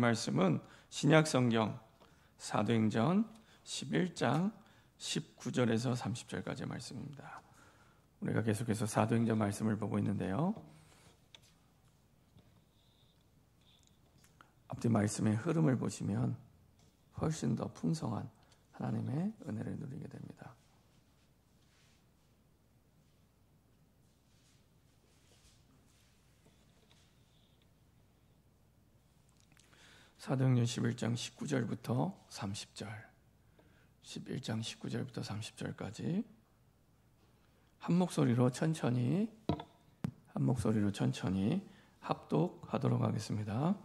말씀은 신약 성경 사도행전 11장 19절에서 30절까지의 말씀입니다. 우리가 계속해서 사도행전 말씀을 보고 있는데요. 앞뒤 말씀의 흐름을 보시면 훨씬 더 풍성한 하나님의 은혜를 누리게 됩니다. 사도행전 11장 19절부터 30절, 11장 19절부터 30절까지 한 목소리로 천천히 합독하도록 하겠습니다.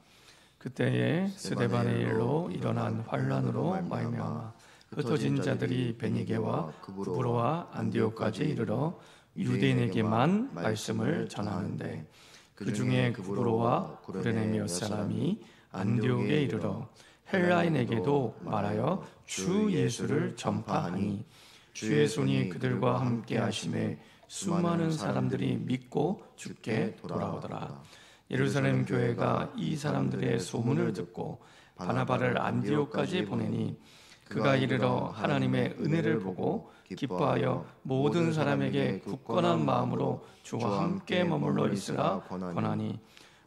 그때에 스데반의 일로 일어난 환란으로 말미암아 흩어진 자들이 베니게와 구브로와 안디옥까지 이르러 유대인에게만 말씀을 전하는데 그 중에 구브로와 구레네 몇 사람이 안디옥에 이르러 헬라인에게도 말하여 주 예수를 전파하니 주의 손이 그들과 함께 하심에 수많은 사람들이 믿고 주께 돌아오더라. 예루살렘 교회가 이 사람들의 소문을 듣고 바나바를 안디옥까지 보내니 그가 이르러 하나님의 은혜를 보고 기뻐하여 모든 사람에게 굳건한 마음으로 주와 함께 머물러 있으라 권하니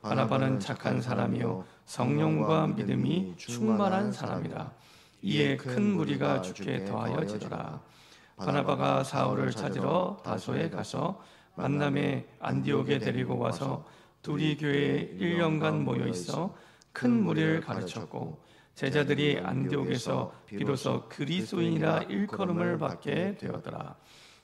바나바는 착한 사람이요 성령과 믿음이 충만한 사람이라. 이에 큰 무리가 주께 더하여지더라. 바나바가 사울을 찾으러 다소에 가서 만남에 안디옥에 데리고 와서 둘이 교회에 1년간 모여 있어 큰 무리를 가르쳤고 제자들이 안디옥에서 비로소 그리스도인이라 일컬음을 받게 되었더라.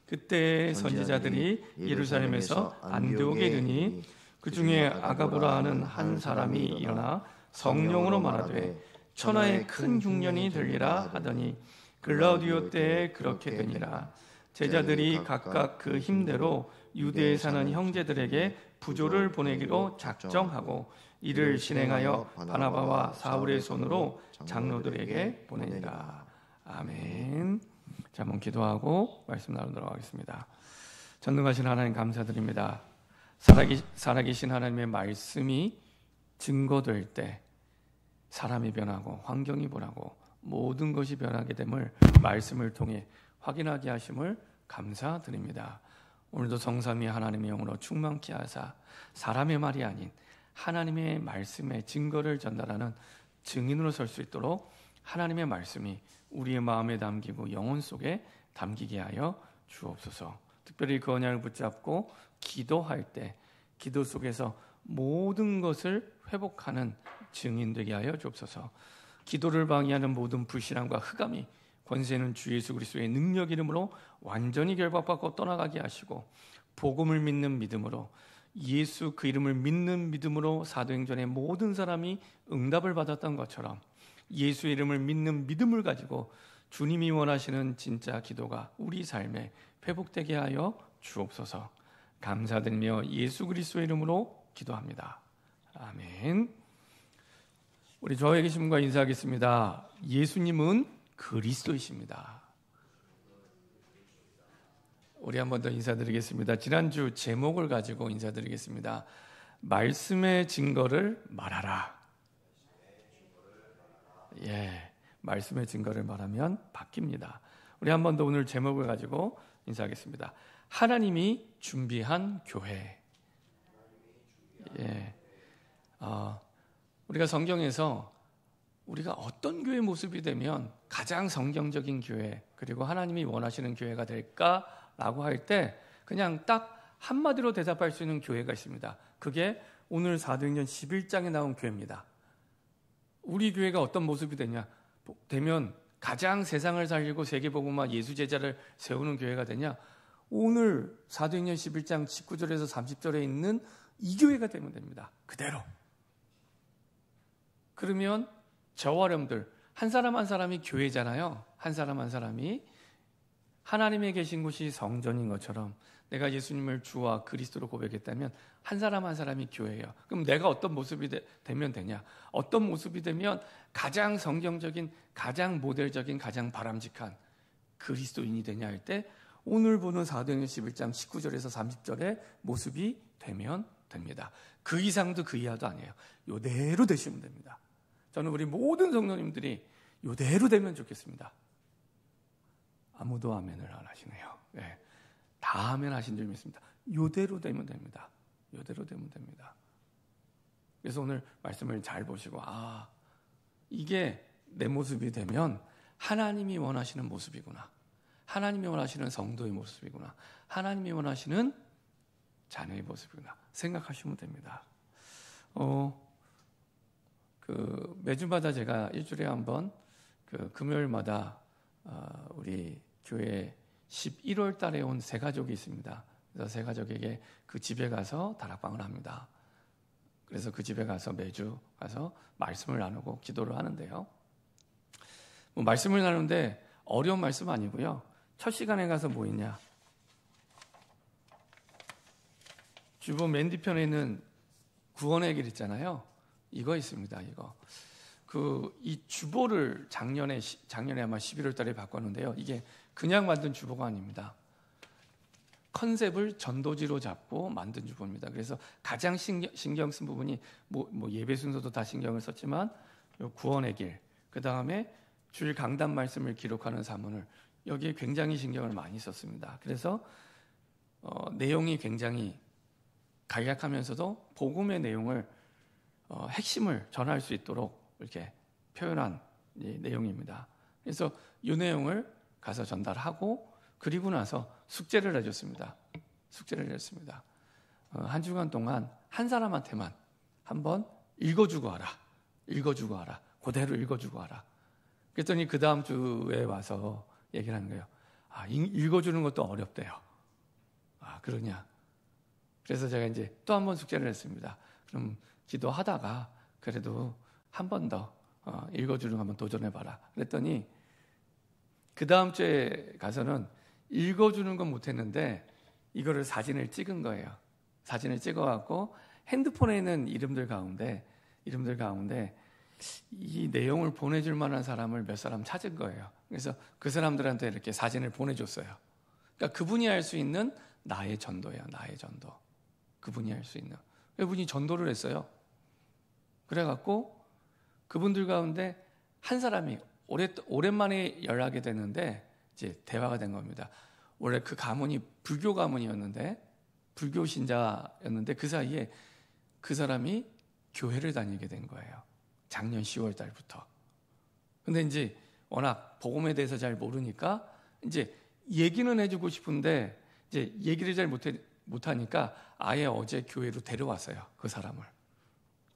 그때 선지자들이 예루살렘에서 안디옥에 이르니 그 중에 아가보라 하는 한 사람이 일어나 성령으로 말하되 천하에 큰 흉년이 들리라 하더니 글라우디오 때에 그렇게 되니라. 제자들이 각각 그 힘대로 유대에 사는 형제들에게 부조를 보내기로 작정하고 이를 실행하여 바나바와 사울의 손으로 장로들에게 보내니라. 아멘. 자, 한번 기도하고 말씀 나누도록 하겠습니다. 전능하신 하나님 감사드립니다. 살아계신 하나님의 말씀이 증거될 때 사람이 변하고 환경이 변하고 모든 것이 변하게 됨을 말씀을 통해 확인하게 하심을 감사드립니다. 오늘도 성삼위 하나님의 영으로 충만케 하사 사람의 말이 아닌 하나님의 말씀의 증거를 전달하는 증인으로 설 수 있도록 하나님의 말씀이 우리의 마음에 담기고 영혼 속에 담기게 하여 주옵소서. 특별히 그 언약을 붙잡고 기도할 때 기도 속에서 모든 것을 회복하는 증인 되게 하여 주옵소서. 기도를 방해하는 모든 불신앙과 흑암이 권세는 주 예수 그리스도의 능력 이름으로 완전히 결박받고 떠나가게 하시고 복음을 믿는 믿음으로 예수 그 이름을 믿는 믿음으로 사도행전의 모든 사람이 응답을 받았던 것처럼 예수 이름을 믿는 믿음을 가지고 주님이 원하시는 진짜 기도가 우리 삶에 회복되게 하여 주옵소서. 감사드리며 예수 그리스도의 이름으로 기도합니다. 아멘. 우리 좌우에 계신 분과 인사하겠습니다. 예수님은 그리스도이십니다. 우리 한 번 더 인사드리겠습니다. 지난주 제목을 가지고 인사드리겠습니다. 말씀의 증거를 말하라. 예, 말씀의 증거를 말하면 바뀝니다. 우리 한 번 더 오늘 제목을 가지고 인사하겠습니다. 하나님이 준비한 교회. 예, 우리가 성경에서 우리가 어떤 교회 모습이 되면 가장 성경적인 교회 그리고 하나님이 원하시는 교회가 될까라고 할 때 그냥 딱 한마디로 대답할 수 있는 교회가 있습니다. 그게 오늘 사도행전 11장에 나온 교회입니다. 우리 교회가 어떤 모습이 되면 가장 세상을 살리고 세계복음화 예수 제자를 세우는 교회가 되냐? 오늘 사도행전 11장 19절에서 30절에 있는 이 교회가 되면 됩니다. 그대로. 그러면 저와 여러분들 한 사람 한 사람이 교회잖아요. 한 사람 한 사람이 하나님의 계신 곳이 성전인 것처럼 내가 예수님을 주와 그리스도로 고백했다면 한 사람 한 사람이 교회예요. 그럼 내가 어떤 모습이 되면 되냐? 어떤 모습이 되면 가장 성경적인, 가장 모델적인, 가장 바람직한 그리스도인이 되냐 할 때 오늘 보는 사도행전 11장 19절에서 30절의 모습이 되면 됩니다. 그 이상도 그 이하도 아니에요. 이대로 되시면 됩니다. 저는 우리 모든 성도님들이 이대로 되면 좋겠습니다. 아무도 아멘을 안 하시네요. 네. 다 아멘 하신 줄 믿습니다. 이대로 되면 됩니다. 이대로 되면 됩니다. 그래서 오늘 말씀을 잘 보시고 이게 내 모습이 되면 하나님이 원하시는 모습이구나. 하나님이 원하시는 성도의 모습이구나. 하나님이 원하시는 자녀의 모습이구나 생각하시면 됩니다. 매주마다 제가 일주일에 한 번 금요일마다 우리 교회 11월 달에 온 새 가족이 있습니다. 그래서 새 가족에게 그 집에 가서 다락방을 합니다. 그래서 그 집에 가서 매주 가서 말씀을 나누고 기도를 하는데요. 말씀을 나누는데 어려운 말씀 아니고요. 첫 시간에 가서 뭐 있냐? 주보 맨 뒤편에 있는 구원의 길 있잖아요. 이거 있습니다. 이거. 이 주보를 작년에 아마 11월 달에 바꿨는데요. 이게 그냥 만든 주보가 아닙니다. 컨셉을 전도지로 잡고 만든 주보입니다. 그래서 가장 신경 쓴 부분이 예배 순서도 다 신경을 썼지만 구원의 길, 그 다음에 주일 강단 말씀을 기록하는 사문을 여기에 굉장히 신경을 많이 썼습니다. 그래서 내용이 굉장히 간략하면서도 복음의 내용을 핵심을 전할 수 있도록 이렇게 표현한 내용입니다. 그래서 이 내용을 가서 전달하고 그리고 나서 숙제를 해줬습니다. 한 주간 동안 한 사람한테만 한번 읽어주고 와라. 그대로 읽어주고 와라. 그랬더니 그 다음 주에 와서 얘기를 하는 거예요. 읽어주는 것도 어렵대요. 그러냐. 그래서 제가 이제 또 한 번 숙제를 했습니다. 그럼 기도하다가 그래도 한 번 더 읽어주는 거 한번 도전해봐라. 그랬더니 그 다음 주에 가서는 읽어주는 건 못했는데 이거를 사진을 찍은 거예요. 사진을 찍어갖고 핸드폰에 있는 이름들 가운데 이 내용을 보내줄 만한 사람을 몇 사람 찾은 거예요. 그래서 그 사람들한테 이렇게 사진을 보내줬어요. 그러니까 그분이 할 수 있는 나의 전도예요. 나의 전도. 그분이 할 수 있는. 그분이 전도를 했어요. 그래갖고 그분들 가운데 한 사람이 오랜만에 연락이 됐는데 이제 대화가 된 겁니다. 원래 그 가문이 불교 가문이었는데 불교 신자였는데 그 사이에 그 사람이 교회를 다니게 된 거예요. 작년 10월 달부터. 근데 이제 워낙 복음에 대해서 잘 모르니까 이제 얘기는 해주고 싶은데 이제 얘기를 잘 못하니까 아예 어제 교회로 데려왔어요. 그 사람을.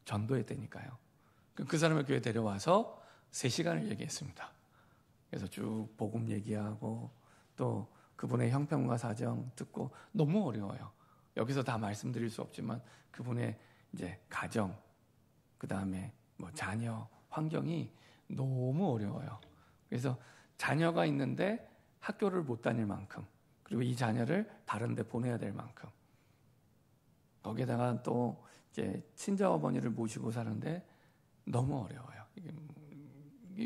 전도했다니까요. 그 사람을 교회에 데려와서 3시간을 얘기했습니다. 그래서 쭉 복음 얘기하고 또 그분의 형편과 사정 듣고 너무 어려워요. 여기서 다 말씀드릴 수 없지만 그분의 이제 가정, 그 다음에 자녀, 환경이 너무 어려워요. 그래서 자녀가 있는데 학교를 못 다닐 만큼, 그리고 이 자녀를 다른 데 보내야 될 만큼, 거기에다가 또 이제 친정어머니를 모시고 사는데 너무 어려워요.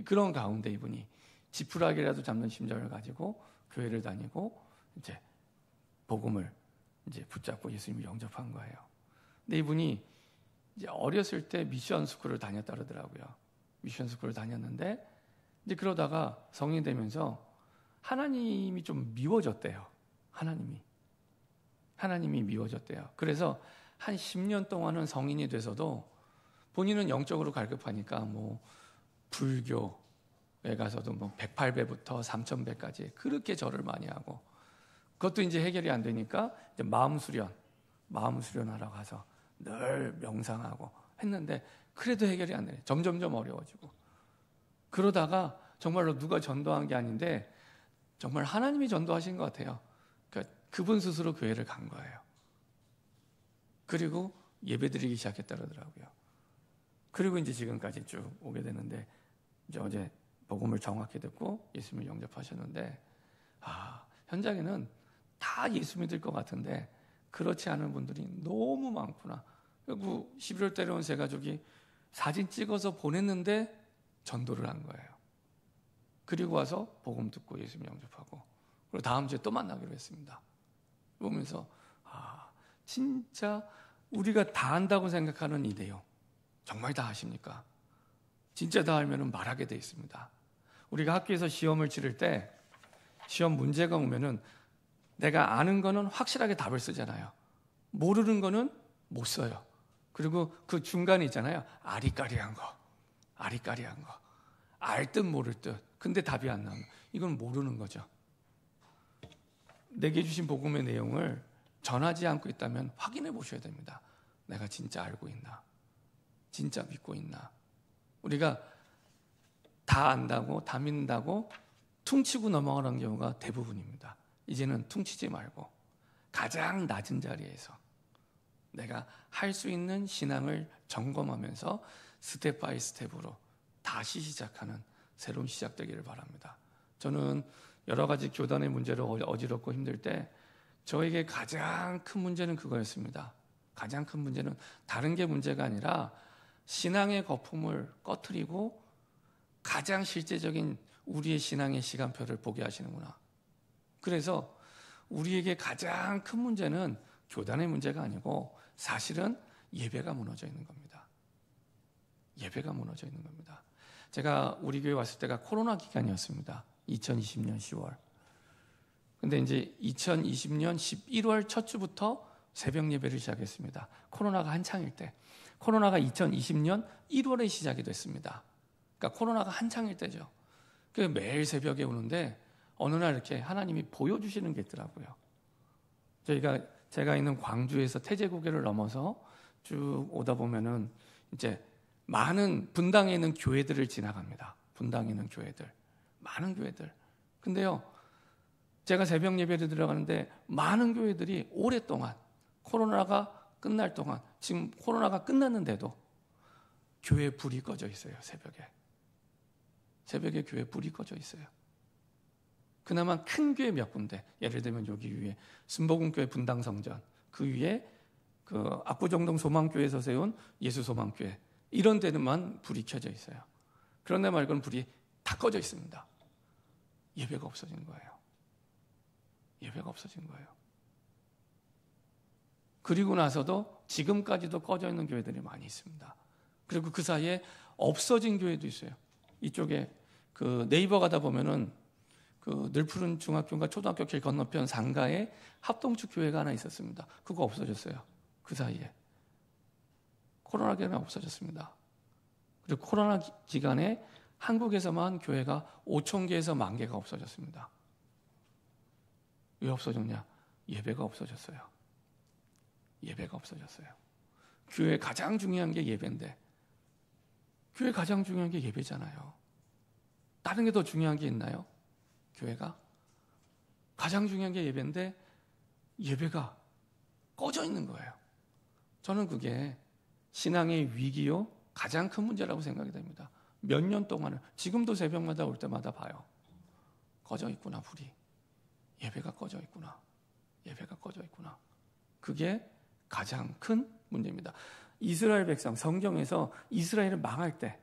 그런 가운데 이분이 지푸라기라도 잡는 심정을 가지고 교회를 다니고 이제 복음을 이제 붙잡고 예수님을 영접한 거예요. 근데 이분이 이제 어렸을 때 미션 스쿨을 다녔다 그러더라고요. 미션 스쿨을 다녔는데 이제 그러다가 성인이 되면서 하나님이 좀 미워졌대요. 하나님이 미워졌대요. 그래서 한 10년 동안은 성인이 돼서도 본인은 영적으로 갈급하니까 불교에 가서도 108배부터 3000배까지 그렇게 절을 많이 하고, 그것도 이제 해결이 안 되니까 이제 마음 수련하러 가서 늘 명상하고 했는데 그래도 해결이 안 되네. 점점점 어려워지고. 그러다가 정말로 누가 전도한 게 아닌데 정말 하나님이 전도하신 것 같아요. 그러니까 그분 스스로 교회를 간 거예요. 그리고 예배드리기 시작했다 그러더라고요. 그리고 이제 지금까지 쭉 오게 되는데 이제 어제 복음을 정확히 듣고 예수님을 영접하셨는데 현장에는 다 예수 믿을 것 같은데 그렇지 않은 분들이 너무 많구나. 그리고 11월 달에 온 새 가족이 사진 찍어서 보냈는데 전도를 한 거예요. 그리고 와서 복음 듣고 예수님 영접하고, 그리고 다음 주에 또 만나기로 했습니다. 보면서 진짜 우리가 다 안다고 생각하는 이 내용 정말 다 아십니까? 진짜다 알면은 말하게 돼 있습니다. 우리가 학교에서 시험을 치를 때 시험 문제가 오면은 내가 아는 거는 확실하게 답을 쓰잖아요. 모르는 거는 못 써요. 그리고 그 중간에 있잖아요. 아리까리한 거. 알 듯 모를 듯. 근데 답이 안 나오면 이건 모르는 거죠. 내게 주신 복음의 내용을 전하지 않고 있다면 확인해 보셔야 됩니다. 내가 진짜 알고 있나? 진짜 믿고 있나? 우리가 다 안다고, 다 믿는다고 퉁치고 넘어가는 경우가 대부분입니다. 이제는 퉁치지 말고 가장 낮은 자리에서 내가 할 수 있는 신앙을 점검하면서 스텝 바이 스텝으로 다시 시작하는 새로운 시작되기를 바랍니다. 저는 여러 가지 교단의 문제로 어지럽고 힘들 때 저에게 가장 큰 문제는 그거였습니다. 가장 큰 문제는 다른 게 문제가 아니라 신앙의 거품을 꺼트리고 가장 실제적인 우리의 신앙의 시간표를 보게 하시는구나. 그래서 우리에게 가장 큰 문제는 교단의 문제가 아니고 사실은 예배가 무너져 있는 겁니다. 예배가 무너져 있는 겁니다. 제가 우리 교회 왔을 때가 코로나 기간이었습니다. 2020년 10월. 근데 이제 2020년 11월 첫 주부터 새벽 예배를 시작했습니다. 코로나가 한창일 때. 코로나가 2020년 1월에 시작이 됐습니다. 그러니까 코로나가 한창일 때죠. 그래서 매일 새벽에 오는데 어느 날 이렇게 하나님이 보여주시는 게 있더라고요. 제가 있는 광주에서 태제고개를 넘어서 쭉 오다 보면은 이제 많은 분당에 있는 교회들을 지나갑니다. 분당에 있는 교회들. 많은 교회들. 근데요, 제가 새벽 예배를 들어가는데 많은 교회들이 오랫동안 코로나가 끝날 동안 지금 코로나가 끝났는데도 교회 불이 꺼져 있어요. 새벽에 교회 불이 꺼져 있어요. 그나마 큰 교회 몇 군데, 예를 들면 여기 위에 순복음교회 분당성전, 그 위에 그 압구정동 소망교회에서 세운 예수소망교회, 이런 데는만 불이 켜져 있어요. 그런 데 말고는 불이 다 꺼져 있습니다. 예배가 없어진 거예요. 예배가 없어진 거예요. 그리고 나서도 지금까지도 꺼져 있는 교회들이 많이 있습니다. 그리고 그 사이에 없어진 교회도 있어요. 이쪽에 그 네이버 가다 보면은 그 늘푸른 중학교인가 초등학교 길 건너편 상가에 합동축 교회가 하나 있었습니다. 그거 없어졌어요. 그 사이에. 코로나 기간에 없어졌습니다. 그리고 코로나 기간에 한국에서만 교회가 5,000개에서 10,000개가 없어졌습니다. 왜 없어졌냐? 예배가 없어졌어요. 예배가 없어졌어요. 교회 가장 중요한 게 예배인데, 교회 가장 중요한 게 예배잖아요. 다른 게 더 중요한 게 있나요? 교회가 가장 중요한 게 예배인데 예배가 꺼져 있는 거예요. 저는 그게 신앙의 위기요 가장 큰 문제라고 생각이 됩니다. 몇 년 동안은, 지금도 새벽마다 올 때마다 봐요. 꺼져 있구나, 불이. 예배가 꺼져 있구나. 예배가 꺼져 있구나. 그게 가장 큰 문제입니다. 이스라엘 백성, 성경에서 이스라엘을 망할 때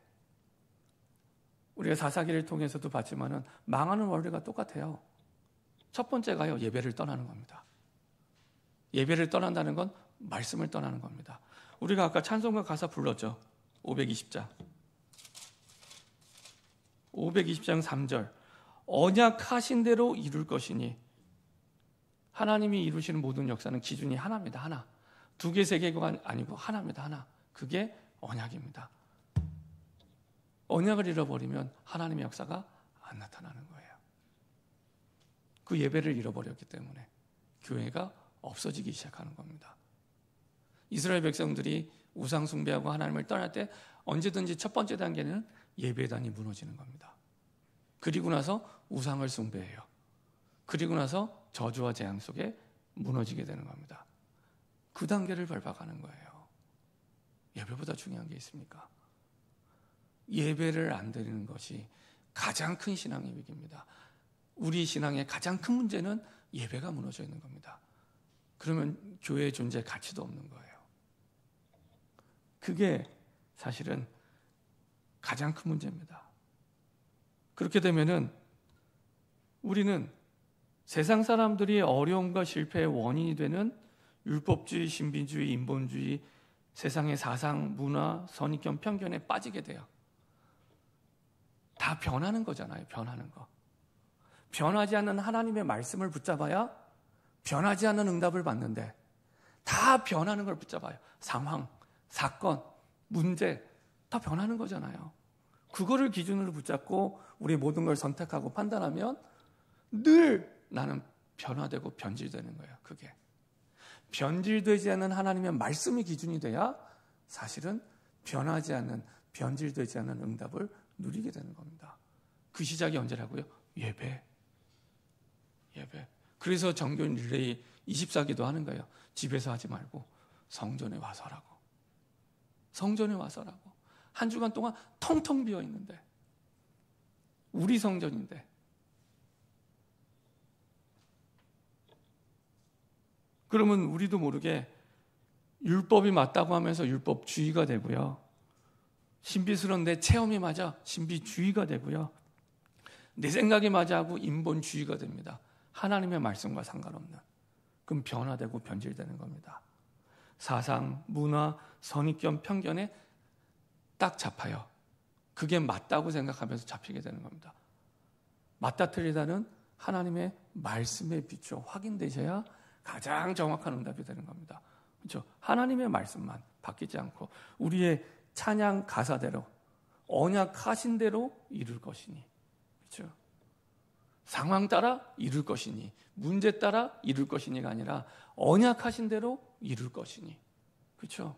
우리가 사사기를 통해서도 봤지만은 망하는 원리가 똑같아요. 첫 번째가요, 예배를 떠나는 겁니다. 예배를 떠난다는 건 말씀을 떠나는 겁니다. 우리가 아까 찬송가 가사 불렀죠. 520장 3절. 언약하신 대로 이룰 것이니, 하나님이 이루시는 모든 역사는 기준이 하나입니다. 하나. 2개, 3개가 아니고 하나입니다. 하나. 그게 언약입니다. 언약을 잃어버리면 하나님의 역사가 안 나타나는 거예요. 그 예배를 잃어버렸기 때문에 교회가 없어지기 시작하는 겁니다. 이스라엘 백성들이 우상 숭배하고 하나님을 떠날 때 언제든지 첫 번째 단계는 예배단이 무너지는 겁니다. 그리고 나서 우상을 숭배해요. 그리고 나서 저주와 재앙 속에 무너지게 되는 겁니다. 그 단계를 밟아가는 거예요. 예배보다 중요한 게 있습니까? 예배를 안 드리는 것이 가장 큰 신앙의 위기입니다. 우리 신앙의 가장 큰 문제는 예배가 무너져 있는 겁니다. 그러면 교회의 존재 가치도 없는 거예요. 그게 사실은 가장 큰 문제입니다. 그렇게 되면은 우리는 세상 사람들이 어려움과 실패의 원인이 되는 율법주의, 신비주의, 인본주의, 세상의 사상, 문화, 선입견, 편견에 빠지게 돼요. 다 변하는 거잖아요. 변하는 거. 변하지 않는 하나님의 말씀을 붙잡아야 변하지 않는 응답을 받는데 다 변하는 걸 붙잡아요. 상황, 사건, 문제 다 변하는 거잖아요. 그거를 기준으로 붙잡고 우리 모든 걸 선택하고 판단하면 늘 나는 변화되고 변질되는 거예요. 그게. 변질되지 않는 하나님의 말씀이 기준이 돼야 사실은 변하지 않는, 변질되지 않는 응답을 누리게 되는 겁니다. 그 시작이 언제라고요? 예배. 그래서 정교 릴레이 24기도 하는 거예요. 집에서 하지 말고 성전에 와서 하라고. 성전에 와서 하라고. 한 주간 동안 텅텅 비어 있는데, 우리 성전인데. 그러면 우리도 모르게 율법이 맞다고 하면서 율법주의가 되고요. 신비스러운 내 체험이 맞아 신비주의가 되고요. 내 생각이 맞아 하고 인본주의가 됩니다. 하나님의 말씀과 상관없는. 그럼 변화되고 변질되는 겁니다. 사상, 문화, 선입견, 편견에 딱 잡아요. 그게 맞다고 생각하면서 잡히게 되는 겁니다. 맞다 틀리다는 하나님의 말씀에 비추어 확인되셔야 가장 정확한 응답이 되는 겁니다. 그렇죠? 하나님의 말씀만 바뀌지 않고 우리의 찬양 가사대로 언약하신 대로 이룰 것이니, 그렇죠? 상황 따라 이룰 것이니, 문제 따라 이룰 것이니가 아니라 언약하신 대로 이룰 것이니, 그렇죠?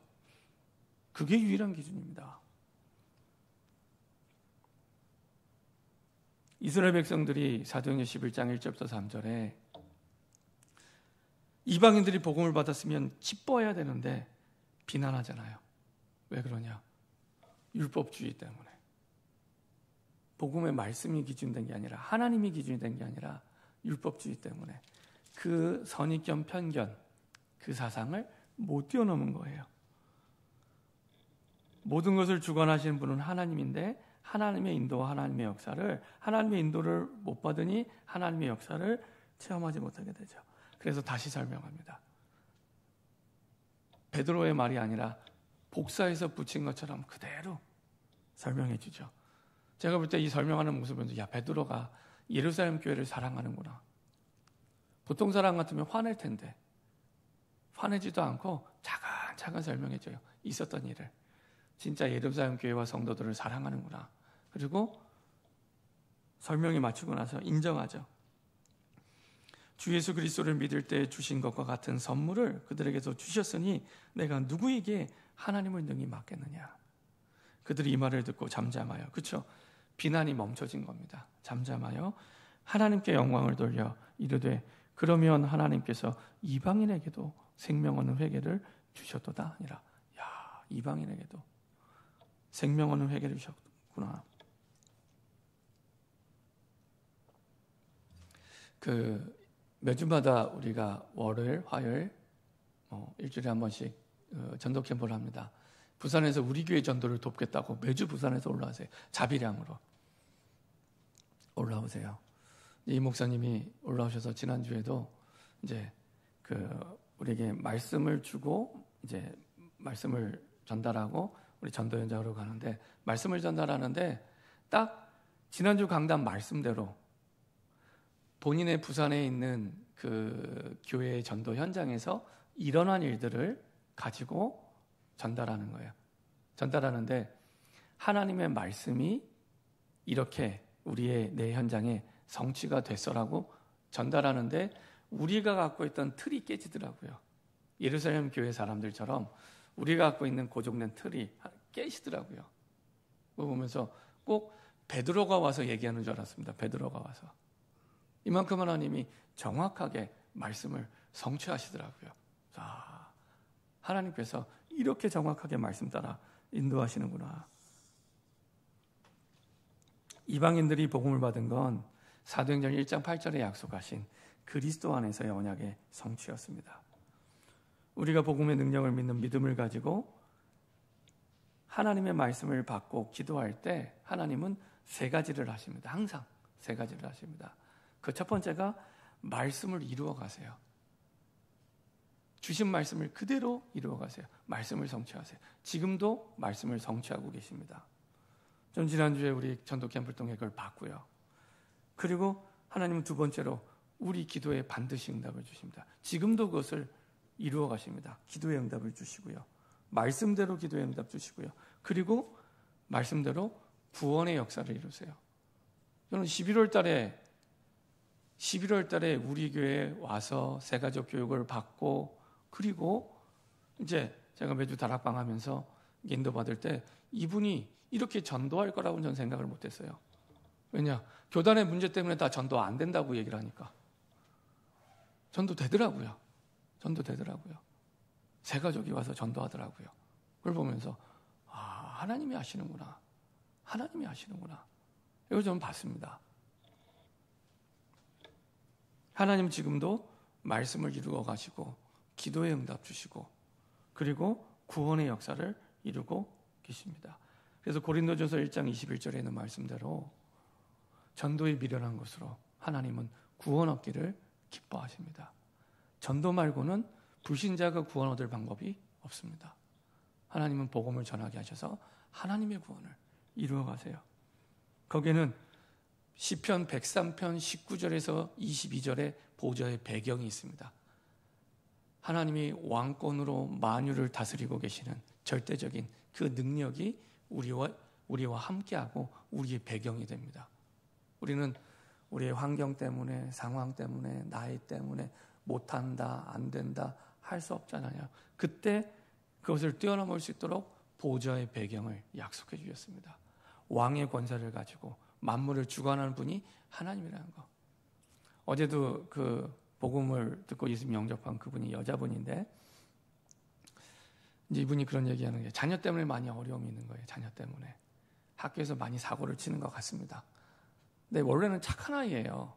그게 유일한 기준입니다. 이스라엘 백성들이 사도행전 11장 1절부터 3절에 이방인들이 복음을 받았으면 기뻐해야 되는데 비난하잖아요. 왜 그러냐? 율법주의 때문에. 복음의 말씀이 기준된 게 아니라, 하나님이 기준이 된 게 아니라 율법주의 때문에 그 선입견, 편견, 그 사상을 못 뛰어넘은 거예요. 모든 것을 주관하시는 분은 하나님인데 하나님의 인도와 하나님의 역사를, 하나님의 인도를 못 받으니 하나님의 역사를 체험하지 못하게 되죠. 그래서 다시 설명합니다. 베드로의 말이 아니라 복사해서 붙인 것처럼 그대로 설명해 주죠. 제가 볼 때 이 설명하는 모습은, 야, 베드로가 예루살렘 교회를 사랑하는구나. 보통 사람 같으면 화낼 텐데 화내지도 않고 차근차근 설명해 줘요. 있었던 일을. 진짜 예루살렘 교회와 성도들을 사랑하는구나. 그리고 설명이 마치고 나서 인정하죠. 주 예수 그리스도를 믿을 때 주신 것과 같은 선물을 그들에게서 주셨으니 내가 누구에게 하나님을 능히 맡겠느냐. 그들이 이 말을 듣고 잠잠하여, 그렇죠? 비난이 멈춰진 겁니다. 잠잠하여 하나님께 영광을 돌려 이르되 그러면 하나님께서 이방인에게도 생명 얻는 회개를 주셨도다 아니라. 야, 이방인에게도 생명 얻는 회개를 주셨구나. 몇 주마다 우리가 월요일, 화요일 일주일에 한 번씩 전도 캠프를 합니다. 부산에서 우리 교회 전도를 돕겠다고 매주 부산에서 올라오세요. 자비량으로 올라오세요. 이 목사님이 올라오셔서 지난주에도 이제 우리에게 말씀을 주고 이제 말씀을 전달하고 우리 전도 현장으로 가는데, 말씀을 전달하는데 딱 지난주 강단 말씀대로 본인의 부산에 있는 그 교회의 전도 현장에서 일어난 일들을 가지고 전달하는 거예요. 전달하는데 하나님의 말씀이 이렇게 우리의 내 현장에 성취가 됐어라고 전달하는데 우리가 갖고 있던 틀이 깨지더라고요. 예루살렘 교회 사람들처럼 우리가 갖고 있는 고정된 틀이 깨지더라고요. 그거 보면서 꼭 베드로가 와서 얘기하는 줄 알았습니다. 베드로가 와서. 이만큼 하나님이 정확하게 말씀을 성취하시더라고요. 자, 하나님께서 이렇게 정확하게 말씀 따라 인도하시는구나. 이방인들이 복음을 받은 건 사도행전 1장 8절에 약속하신 그리스도 안에서의 언약의 성취였습니다. 우리가 복음의 능력을 믿는 믿음을 가지고 하나님의 말씀을 받고 기도할 때 하나님은 세 가지를 하십니다. 항상 세 가지를 하십니다. 그 첫 번째가 말씀을 이루어 가세요. 주신 말씀을 그대로 이루어 가세요. 말씀을 성취하세요. 지금도 말씀을 성취하고 계십니다. 전 지난주에 우리 전도 캠프를 통해 그걸 봤고요. 그리고 하나님은 두 번째로 우리 기도에 반드시 응답을 주십니다. 지금도 그것을 이루어 가십니다. 기도의 응답을 주시고요. 말씀대로 기도의 응답 주시고요. 그리고 말씀대로 구원의 역사를 이루세요. 저는 11월 달에 우리 교회에 와서 새가족 교육을 받고, 그리고 이제 제가 매주 다락방 하면서 인도받을 때 이분이 이렇게 전도할 거라고는 전 생각을 못했어요. 왜냐? 교단의 문제 때문에 다 전도 안 된다고 얘기를 하니까. 전도 되더라고요. 새가족이 와서 전도하더라고요. 그걸 보면서 하나님이 하시는구나. 이걸 좀 봤습니다. 하나님 지금도 말씀을 이루어 가시고 기도의 응답 주시고 그리고 구원의 역사를 이루고 계십니다. 그래서 고린도전서 1장 21절에 있는 말씀대로 전도에 미련한 것으로 하나님은 구원 얻기를 기뻐하십니다. 전도 말고는 불신자가 구원 얻을 방법이 없습니다. 하나님은 복음을 전하게 하셔서 하나님의 구원을 이루어 가세요. 거기에는 시편 103편 19절에서 22절의 보좌의 배경이 있습니다. 하나님이 왕권으로 만유를 다스리고 계시는 절대적인 그 능력이 우리와 함께하고 우리의 배경이 됩니다. 우리는 우리의 환경 때문에, 상황 때문에, 나이 때문에 못한다, 안 된다 할 수 없잖아요. 그때 그것을 뛰어넘을 수 있도록 보좌의 배경을 약속해 주셨습니다. 왕의 권세를 가지고 만물을 주관하는 분이 하나님이라는 거. 어제도 그 복음을 듣고 예수님 영접한 그분이 여자분인데, 이제 이분이 그런 얘기하는 게 자녀 때문에 많이 어려움이 있는 거예요. 자녀 때문에 학교에서 많이 사고를 치는 것 같습니다. 근데 원래는 착한 아이예요.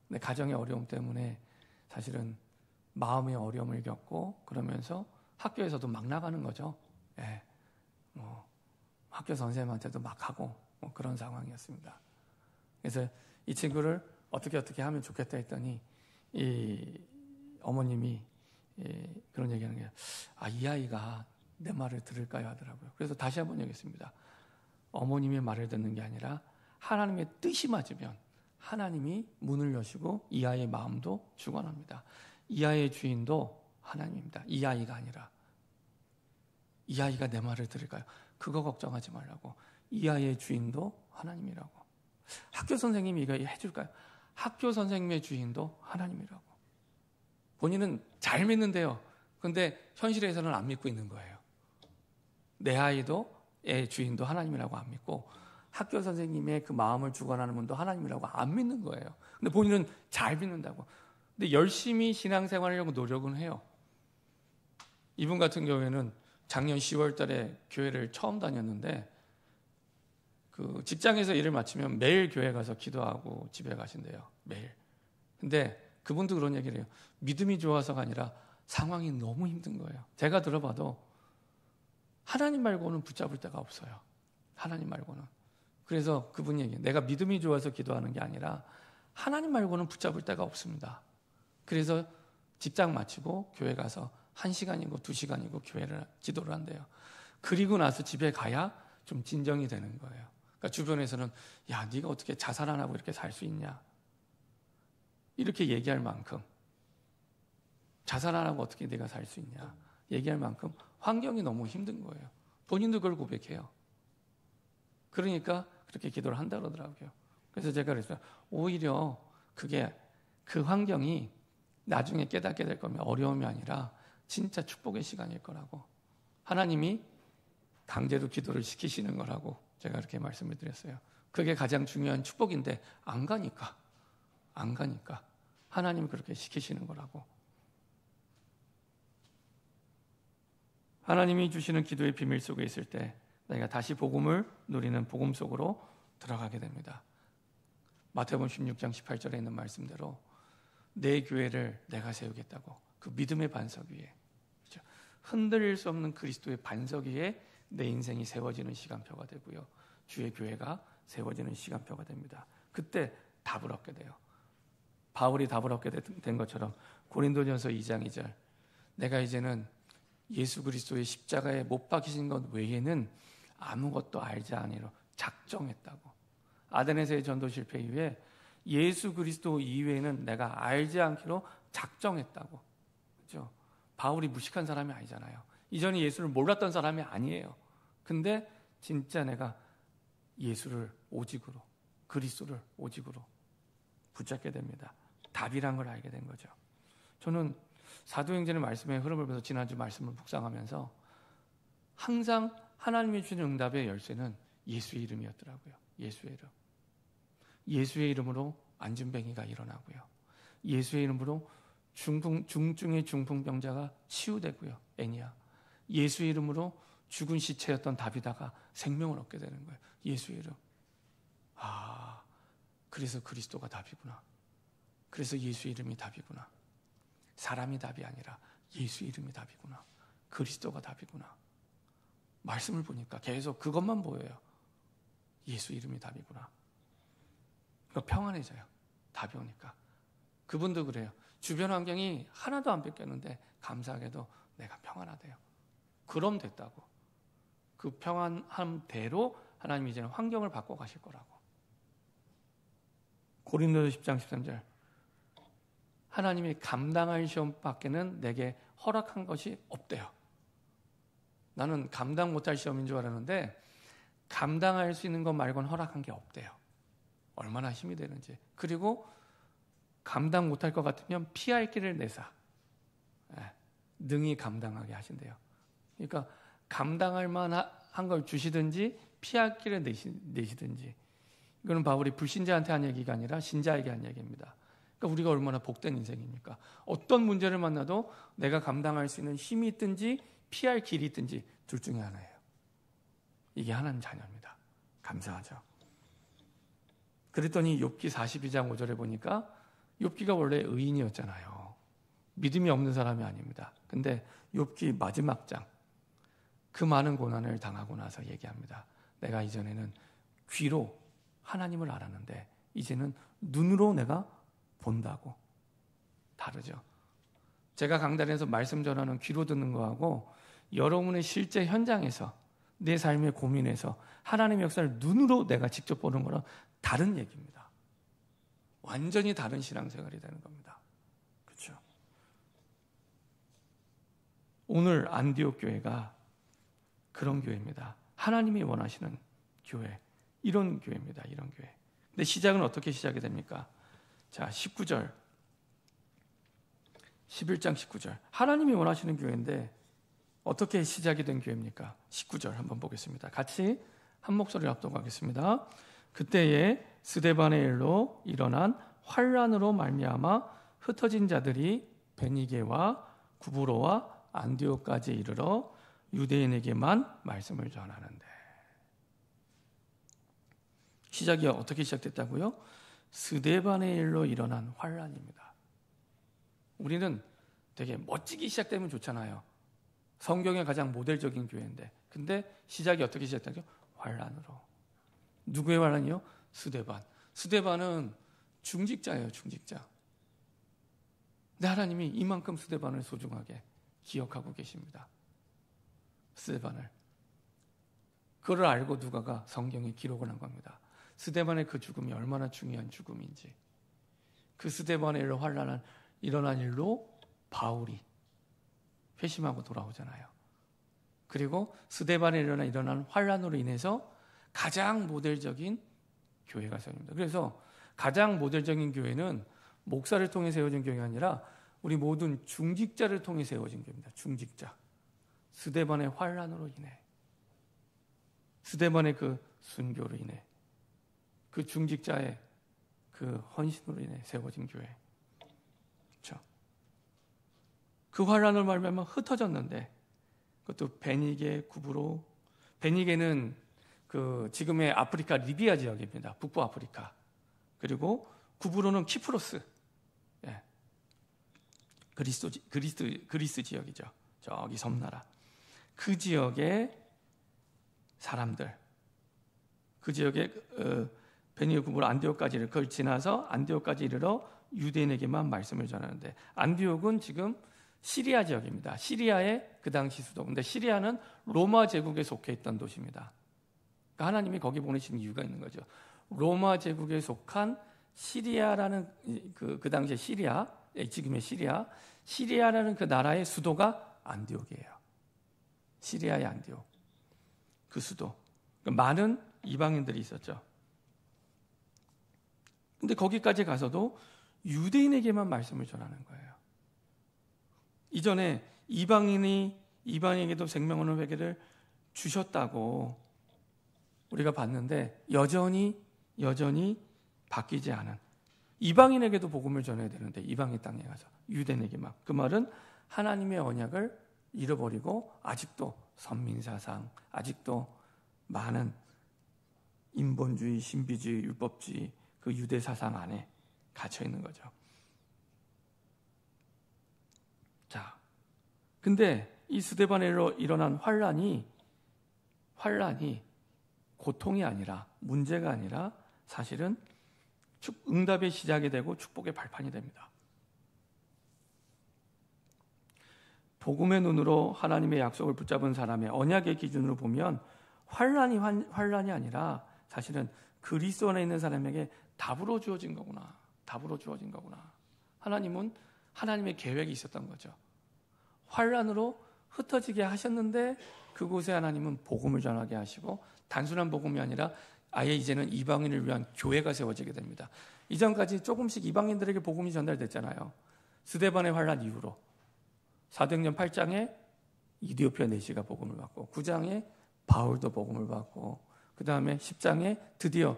근데 가정의 어려움 때문에 사실은 마음의 어려움을 겪고 그러면서 학교에서도 막 나가는 거죠. 예. 학교 선생님한테도 막 하고 그런 상황이었습니다. 그래서 이 친구를 어떻게 하면 좋겠다 했더니 이 어머님이 그런 얘기하는 게 이 아이가 내 말을 들을까요 하더라고요. 그래서 다시 한번 얘기했습니다. 어머님의 말을 듣는 게 아니라 하나님의 뜻이 맞으면 하나님이 문을 여시고 이 아이의 마음도 주관합니다. 이 아이의 주인도 하나님입니다. 이 아이가 아니라 이 아이가 내 말을 들을까요? 그거 걱정하지 말라고. 이 아이의 주인도 하나님이라고. 학교 선생님이 이거 해줄까요? 학교 선생님의 주인도 하나님이라고. 본인은 잘 믿는데요. 그런데 현실에서는 안 믿고 있는 거예요. 내 아이의 주인도 하나님이라고 안 믿고 학교 선생님의 그 마음을 주관하는 분도 하나님이라고 안 믿는 거예요. 근데 본인은 잘 믿는다고. 근데 열심히 신앙생활을 하려고 노력은 해요. 이분 같은 경우에는 작년 10월 달에 교회를 처음 다녔는데 그 직장에서 일을 마치면 매일 교회 가서 기도하고 집에 가신대요. 매일. 근데 그분도 그런 얘기를 해요. 믿음이 좋아서가 아니라 상황이 너무 힘든 거예요. 제가 들어봐도 하나님 말고는 붙잡을 데가 없어요. 하나님 말고는. 그래서 그분이 얘기해요. 내가 믿음이 좋아서 기도하는 게 아니라 하나님 말고는 붙잡을 데가 없습니다. 그래서 직장 마치고 교회 가서 1시간이고 2시간이고 기도를 한대요. 그리고 나서 집에 가야 좀 진정이 되는 거예요. 그러니까 주변에서는 야, 네가 어떻게 자살 안 하고 이렇게 살 수 있냐? 이렇게 얘기할 만큼 자살 안 하고 어떻게 네가 살 수 있냐? 얘기할 만큼 환경이 너무 힘든 거예요. 본인도 그걸 고백해요. 그러니까 그렇게 기도를 한다 그러더라고요. 그래서 제가 그랬어요. 오히려 그 환경이 나중에 깨닫게 될 거면 어려움이 아니라 진짜 축복의 시간일 거라고. 하나님이 강제로 기도를 시키시는 거라고 제가 그렇게 말씀을 드렸어요. 그게 가장 중요한 축복인데 안 가니까 하나님이 그렇게 시키시는 거라고. 하나님이 주시는 기도의 비밀 속에 있을 때 내가 다시 복음을 누리는 복음 속으로 들어가게 됩니다. 마태복음 16장 18절에 있는 말씀대로 내 교회를 내가 세우겠다고 그 믿음의 반석 위에, 그렇죠? 흔들릴 수 없는 그리스도의 반석 위에 내 인생이 세워지는 시간표가 되고요. 주의 교회가 세워지는 시간표가 됩니다. 그때 답을 얻게 돼요. 바울이 답을 얻게 된 것처럼 고린도전서 2장 2절 내가 이제는 예수 그리스도의 십자가에 못 박히신 것 외에는 아무것도 알지 아니로 작정했다고. 아데네스의 전도 실패 이후에 예수 그리스도 이외에는 내가 알지 않기로 작정했다고. 그렇죠? 바울이 무식한 사람이 아니잖아요. 이전에 예수를 몰랐던 사람이 아니에요. 근데 진짜 내가 예수를 오직으로, 그리스도를 오직으로 붙잡게 됩니다. 답이란 걸 알게 된 거죠. 저는 사도행전의 말씀의 흐름을 보면서 지난주 말씀을 묵상하면서 항상 하나님이 주는 응답의 열쇠는 예수의 이름이었더라고요. 예수의 이름. 예수의 이름으로 안진뱅이가 일어나고요. 예수의 이름으로 중증의 중풍병자가 치유되고요. 애니야. 예수의 이름으로 죽은 시체였던 다비다가 생명을 얻게 되는 거예요. 예수의 이름. 그래서 그리스도가 답이구나. 그래서 예수의 이름이 답이구나. 사람이 답이 아니라 예수의 이름이 답이구나. 그리스도가 답이구나. 말씀을 보니까 계속 그것만 보여요. 예수 이름이 답이구나. 그러니까 평안해져요. 답이 오니까. 그분도 그래요. 주변 환경이 하나도 안 뺏겼는데 감사하게도 내가 평안하대요. 그럼 됐다고. 그 평안함대로 하나님이 이제는 환경을 바꿔 가실 거라고. 고린도서 10장 13절. 하나님이 감당할 시험밖에는 내게 허락한 것이 없대요. 나는 감당 못할 시험인 줄 알았는데 감당할 수 있는 것 말고는 허락한 게 없대요. 얼마나 힘이 되는지. 그리고 감당 못할 것 같으면 피할 길을 내사. 능히 감당하게 하신대요. 그러니까 감당할 만한 걸 주시든지 피할 길을 내시든지. 이거는 바울이 불신자한테 한 얘기가 아니라 신자에게 한 얘기입니다. 그러니까 우리가 얼마나 복된 인생입니까? 어떤 문제를 만나도 내가 감당할 수 있는 힘이 있든지 피할 길이 있든지 둘 중에 하나예요. 이게 하나님 자녀입니다. 감사하죠. 그랬더니 욥기 42장 5절에 보니까 욥기가 원래 의인이었잖아요. 믿음이 없는 사람이 아닙니다. 근데 욥기 마지막 장, 그 많은 고난을 당하고 나서 얘기합니다. 내가 이전에는 귀로 하나님을 알았는데 이제는 눈으로 내가 본다고. 다르죠. 제가 강단에서 말씀 전하는 귀로 듣는 거하고 여러분의 실제 현장에서 내 삶의 고민에서 하나님의 역사를 눈으로 내가 직접 보는 거랑 다른 얘기입니다. 완전히 다른 신앙생활이 되는 겁니다. 그렇죠? 오늘 안디옥 교회가 그런 교회입니다. 하나님이 원하시는 교회, 이런 교회입니다. 이런 교회. 근데 시작은 어떻게 시작이 됩니까? 자, 19절, 11장 19절. 하나님이 원하시는 교회인데 어떻게 시작이 된 교회입니까? 19절 한번 보겠습니다. 같이 한 목소리로 합독하겠습니다. 그때에 스데반의 일로 일어난 환란으로 말미암아 흩어진 자들이 베니게와 구브로와 안디옥까지 이르러 유대인에게만 말씀을 전하는데. 시작이 어떻게 시작됐다고요? 스데반의 일로 일어난 환란입니다. 우리는 되게 멋지게 시작되면 좋잖아요. 성경의 가장 모델적인 교회인데, 근데 시작이 어떻게 시작되죠? 환란으로. 누구의 환란이요? 스데반. 스데반은 중직자예요, 중직자. 근데 하나님이 이만큼 스데반을 소중하게 기억하고 계십니다. 스데반을. 그걸 알고 누가가 성경에 기록을 한 겁니다. 스데반의 그 죽음이 얼마나 중요한 죽음인지. 그 스데반의 일로 환란한 일어난 일로 바울이 회심하고 돌아오잖아요. 그리고 스데반에 일어난 환란으로 인해서 가장 모델적인 교회가 세워집니다. 그래서 가장 모델적인 교회는 목사를 통해 세워진 교회가 아니라 우리 모든 중직자를 통해 세워진 교회입니다. 중직자. 스데반의 환란으로 인해, 스데반의 그 순교로 인해, 그 중직자의 그 헌신으로 인해 세워진 교회. 그렇죠? 그 환란을 말미암아 흩어졌는데, 그것도 베니게, 구브로. 베니게는 그 지금의 아프리카 리비아 지역입니다. 북부 아프리카. 그리고 구브로는 키프로스. 예. 그리스 지역이죠. 저기 섬나라. 그 지역의 사람들, 그 지역의 베니게, 구브로, 안디옥까지를 그걸 지나서 안디옥까지 이르러 유대인에게만 말씀을 전하는데, 안디옥은 지금 시리아 지역입니다. 시리아의 그 당시 수도. 근데 시리아는 로마 제국에 속해 있던 도시입니다. 그러니까 하나님이 거기 보내시는 이유가 있는 거죠. 로마 제국에 속한 시리아라는 그 당시에 시리아, 지금의 시리아라는 그 나라의 수도가 안디옥이에요. 시리아의 안디옥, 그 수도. 그러니까 많은 이방인들이 있었죠. 근데 거기까지 가서도 유대인에게만 말씀을 전하는 거예요. 이전에 이방인에게도 생명언어 회개를 주셨다고 우리가 봤는데 여전히 바뀌지 않은, 이방인에게도 복음을 전해야 되는데 이방인 땅에 가서 유대인에게만. 그 말은 하나님의 언약을 잃어버리고 아직도 선민사상, 아직도 많은 인본주의, 신비주의, 율법주의 그 유대 사상 안에 갇혀 있는 거죠. 자, 근데 이 스데반에로 일어난 환란이 고통이 아니라, 문제가 아니라 사실은 응답의 시작이 되고 축복의 발판이 됩니다. 복음의 눈으로 하나님의 약속을 붙잡은 사람의 언약의 기준으로 보면 환란이 아니라 사실은 그리스도 안에 있는 사람에게 답으로 주어진 거구나. 하나님은 하나님의 계획이 있었던 거죠. 환란으로 흩어지게 하셨는데 그곳에 하나님은 복음을 전하게 하시고, 단순한 복음이 아니라 아예 이제는 이방인을 위한 교회가 세워지게 됩니다. 이전까지 조금씩 이방인들에게 복음이 전달됐잖아요. 스데반의 환란 이후로 사도행전 8장에 이디오피아 내시가 복음을 받고, 9장에 바울도 복음을 받고, 그 다음에 10장에 드디어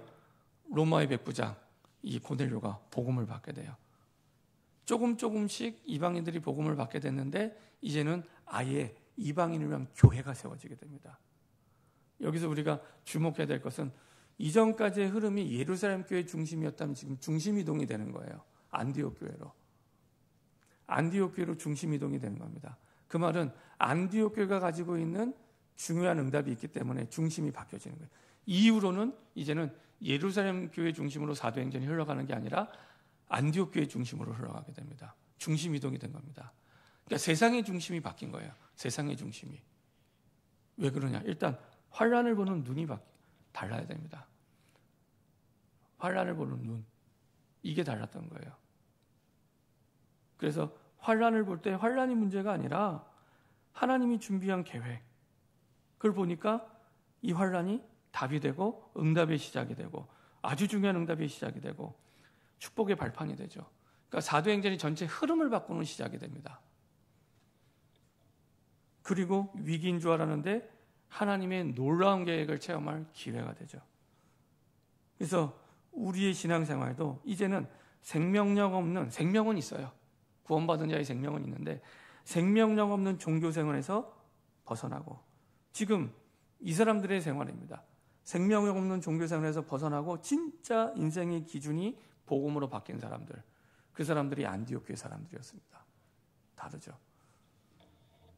로마의 백부장 이 고넬료가 복음을 받게 돼요. 조금씩 이방인들이 복음을 받게 됐는데 이제는 아예 이방인을 위한 교회가 세워지게 됩니다. 여기서 우리가 주목해야 될 것은 이전까지의 흐름이 예루살렘 교회 중심이었다면 지금 중심 이동이 되는 거예요. 안디옥 교회로 중심 이동이 되는 겁니다. 그 말은 안디옥 교회가 가지고 있는 중요한 응답이 있기 때문에 중심이 바뀌어지는 거예요. 이후로는 이제는 예루살렘 교회 중심으로 사도행전이 흘러가는 게 아니라 안디옥 교회 중심으로 흘러가게 됩니다. 중심 이동이 된 겁니다. 그러니까 세상의 중심이 바뀐 거예요. 세상의 중심이. 왜 그러냐? 일단 환란을 보는 눈이 달라야 됩니다. 환란을 보는 눈, 이게 달랐던 거예요. 그래서 환란을 볼 때 환란이 문제가 아니라 하나님이 준비한 계획, 그걸 보니까 이 환란이 답이 되고 응답의 시작이 되고, 아주 중요한 응답의 시작이 되고 축복의 발판이 되죠. 그러니까 사도행전이 전체 흐름을 바꾸는 시작이 됩니다. 그리고 위기인 줄 알았는데 하나님의 놀라운 계획을 체험할 기회가 되죠. 그래서 우리의 신앙생활도 이제는 생명력 없는, 생명은 있어요. 구원받은 자의 생명은 있는데 생명력 없는 종교생활에서 벗어나고, 지금 이 사람들의 생활입니다. 생명력 없는 종교생활에서 벗어나고 진짜 인생의 기준이 복음으로 바뀐 사람들, 그 사람들이 안디옥 교회 사람들이었습니다. 다르죠.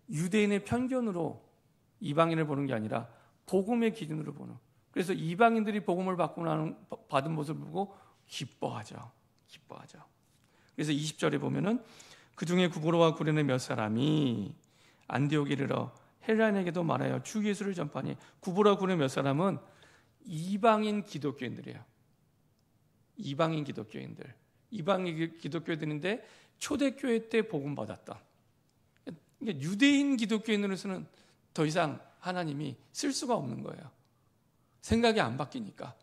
유대인의 편견으로 이방인을 보는 게 아니라 복음의 기준으로 보는. 그래서 이방인들이 복음을 받은 모습을 보고 기뻐하죠. 그래서 20절에 보면은 그 중에 구브로와 구레네 몇 사람이 안디옥에 이르러 헬라인에게도 말하여 주 예수를 전파하니, 구브로와 구레네 몇 사람은 이방인 기독교인들이에요. 이방인 기독교인들인데 초대교회 때 복음 받았던. 그러니까 유대인 기독교인으로서는 더 이상 하나님이 쓸 수가 없는 거예요. 생각이 안 바뀌니까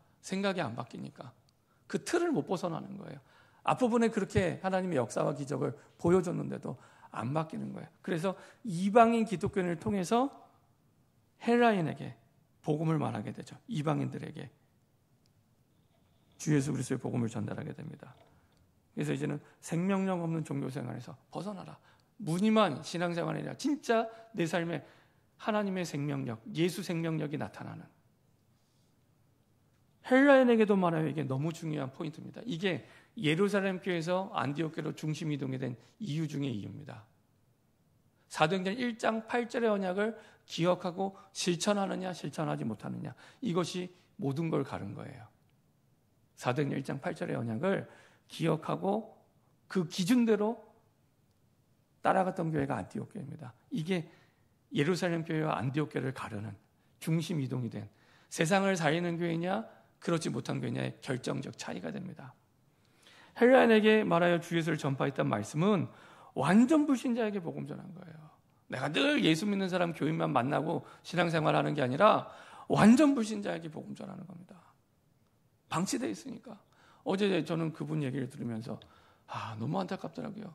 그 틀을 못 벗어나는 거예요. 앞부분에 그렇게 하나님의 역사와 기적을 보여줬는데도 안 바뀌는 거예요. 그래서 이방인 기독교인을 통해서 헬라인에게 복음을 말하게 되죠. 이방인들에게 주 예수 그리스도의 복음을 전달하게 됩니다. 그래서 이제는 생명력 없는 종교생활에서 벗어나라. 무늬만 신앙생활이 아니라 진짜 내 삶에 하나님의 생명력, 예수 생명력이 나타나는. 헬라인에게도 말하여 이게 너무 중요한 포인트입니다. 이게 예루살렘 교회에서 안디옥 교회로 중심 이동이 된 이유 중의 이유입니다. 사도행전 1장 8절의 언약을 기억하고 실천하느냐 실천하지 못하느냐, 이것이 모든 걸 가른 거예요. 사도행전 1장 8절의 언약을 기억하고 그 기준대로 따라갔던 교회가 안디옥 교회입니다. 이게 예루살렘 교회와 안디옥 교회를 가르는 중심 이동이 된, 세상을 살리는 교회냐 그렇지 못한 교회냐의 결정적 차이가 됩니다. 헬라인에게 말하여 주 예수를 전파했던 말씀은 완전 불신자에게 복음 전한 거예요. 내가 늘 예수 믿는 사람 교인만 만나고 신앙생활하는 게 아니라 완전 불신자에게 복음 전하는 겁니다. 방치되어 있으니까. 어제 저는 그분 얘기를 들으면서 너무 안타깝더라고요.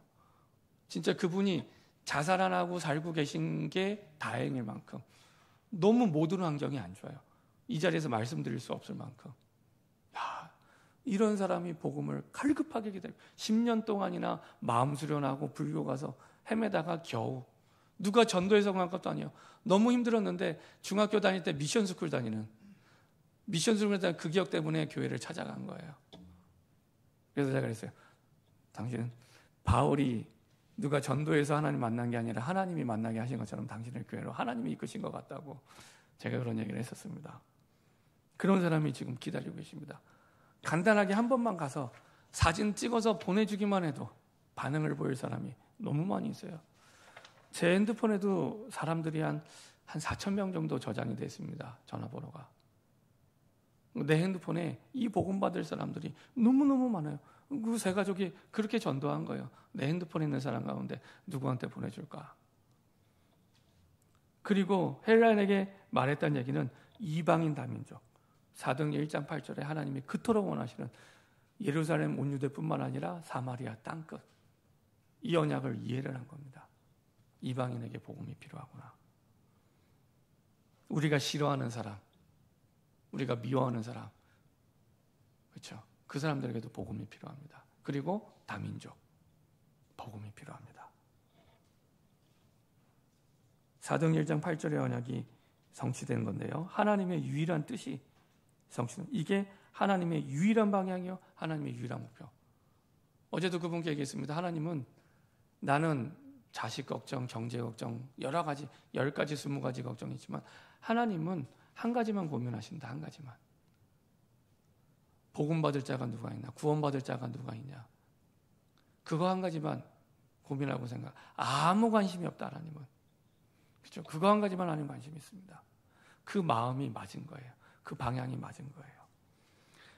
진짜 그분이 자살 안 하고 살고 계신 게 다행일 만큼 너무 모든 환경이 안 좋아요. 이 자리에서 말씀드릴 수 없을 만큼. 이런 사람이 복음을 갈급하게 기다리고 10년 동안이나 마음 수련하고 불교 가서 헤매다가 겨우 누가 전도에 성공한 것도 아니에요. 너무 힘들었는데 중학교 다닐 때 미션스쿨 다니는 그 기억 때문에 교회를 찾아간 거예요. 그래서 제가 그랬어요. 당신은 바울이 누가 전도해서 하나님 만난 게 아니라 하나님이 만나게 하신 것처럼 당신을 교회로 하나님이 이끄신 것 같다고 제가 그런 얘기를 했었습니다. 그런 사람이 지금 기다리고 계십니다. 간단하게 한 번만 가서 사진 찍어서 보내주기만 해도 반응을 보일 사람이 너무 많이 있어요. 제 핸드폰에도 사람들이 한 4,000명 정도 저장이 되어 있습니다. 전화번호가. 내 핸드폰에 이 복음 받을 사람들이 너무너무 많아요. 그 세 가족이 그렇게 전도한 거예요. 내 핸드폰에 있는 사람 가운데 누구한테 보내줄까? 그리고 헬라인에게 말했던 얘기는 이방인 다민족. 사도행전 1장 8절에 하나님이 그토록 원하시는 예루살렘 온 유대뿐만 아니라 사마리아 땅끝. 이 언약을 이해를 한 겁니다. 이방인에게 복음이 필요하구나. 우리가 싫어하는 사람, 우리가 미워하는 사람, 그렇죠? 그 사람들에게도 복음이 필요합니다. 그리고 다민족, 복음이 필요합니다. 사도행전 1장 8절의 언약이 성취된 건데요. 하나님의 유일한 뜻이 성취는 이게 하나님의 유일한 방향이요, 하나님의 유일한 목표. 어제도 그분께 얘기했습니다. 하나님은 나는 자식 걱정, 경제 걱정, 여러 가지, 10가지, 20가지 걱정이 있지만 하나님은 한 가지만 고민하신다. 한 가지만. 복음받을 자가 누가 있나? 구원받을 자가 누가 있냐? 그거 한 가지만 고민하고 생각. 아무 관심이 없다, 하나님은. 그렇죠? 그거 한 가지만 하나님 관심이 있습니다. 그 마음이 맞은 거예요. 그 방향이 맞은 거예요.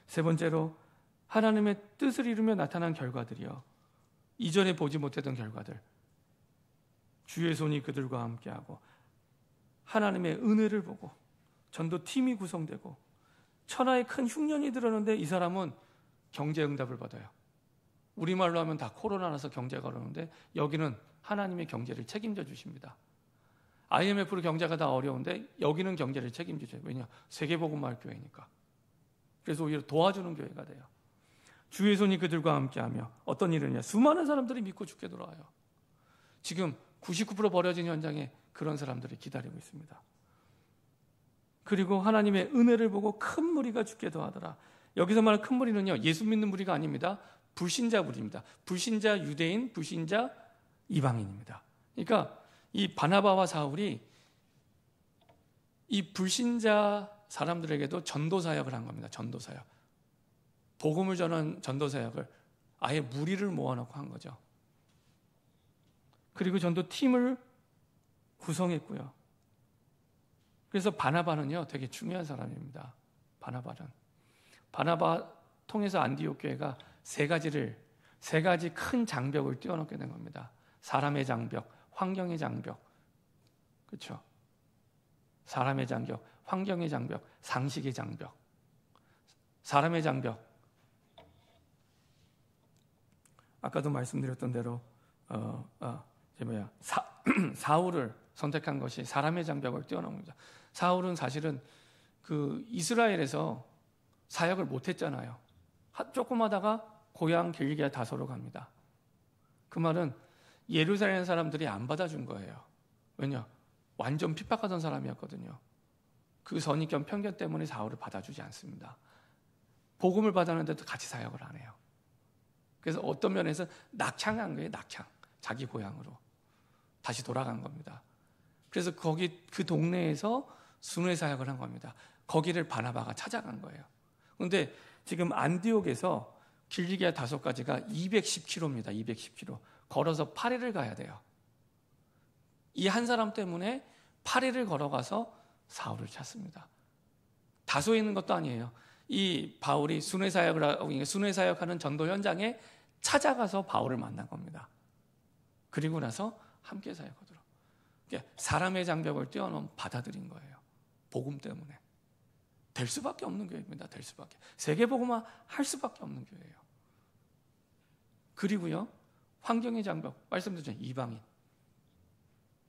세 번째로 하나님의 뜻을 이루며 나타난 결과들이요. 이전에 보지 못했던 결과들. 주의 손이 그들과 함께하고 하나님의 은혜를 보고 전도팀이 구성되고 천하의 큰 흉년이 들었는데 이 사람은 경제 응답을 받아요. 우리말로 하면 다 코로나라서 경제가 어려운데 여기는 하나님의 경제를 책임져 주십니다. IMF로 경제가 다 어려운데 여기는 경제를 책임지죠. 왜냐? 세계복음화할 교회니까. 그래서 오히려 도와주는 교회가 돼요. 주의 손이 그들과 함께하며 어떤 일이냐? 수많은 사람들이 믿고 죽게 돌아와요. 지금 99% 버려진 현장에 그런 사람들이 기다리고 있습니다. 그리고 하나님의 은혜를 보고 큰 무리가 죽게 더하더라. 여기서 말하는 큰 무리는요, 예수 믿는 무리가 아닙니다. 불신자 무리입니다. 불신자 유대인, 불신자 이방인입니다. 그러니까 이 바나바와 사울이 이 불신자 사람들에게도 전도 사역을 한 겁니다. 전도 사역. 복음을 전하는 전도 사역을 아예 무리를 모아놓고 한 거죠. 그리고 전도팀을 구성했고요. 그래서 바나바는요, 되게 중요한 사람입니다. 바나바 통해서 안디옥 교회가 세 가지 큰 장벽을 띄워놓게 된 겁니다. 사람의 장벽, 환경의 장벽, 그렇죠? 사람의 장벽, 환경의 장벽, 상식의 장벽. 사람의 장벽. 아까도 말씀드렸던 대로 사울을 선택한 것이 사람의 장벽을 뛰어넘습니다. 사울은 사실은 그 이스라엘에서 사역을 못했잖아요. 조금 하다가 고향 길기야 다소로 갑니다. 그 말은 예루살렘 사람들이 안 받아준 거예요. 왜냐? 완전 핍박하던 사람이었거든요. 그 선입견 편견 때문에 사울을 받아주지 않습니다. 복음을 받았는데도 같이 사역을 안 해요. 그래서 어떤 면에서 낙향한 거예요. 낙향. 자기 고향으로 다시 돌아간 겁니다. 그래서 거기 그 동네에서 순회 사역을 한 겁니다. 거기를 바나바가 찾아간 거예요. 그런데 지금 안디옥에서 길리기아 5가지가 210km입니다. 210km. 걸어서 8일을 가야 돼요. 이 한 사람 때문에 8일을 걸어가서 사울을 찾습니다. 다소에 있는 것도 아니에요. 이 바울이 순회 사역하는 전도 현장에 찾아가서 바울을 만난 겁니다. 그리고 나서 함께 사역하도록. 그러니까 사람의 장벽을 뛰어넘어 받아들인 거예요. 복음 때문에. 될 수밖에 없는 교회입니다. 될 수밖에. 세계복음화 할 수밖에 없는 교회예요. 그리고요, 환경의 장벽, 말씀드렸잖아요. 이방인.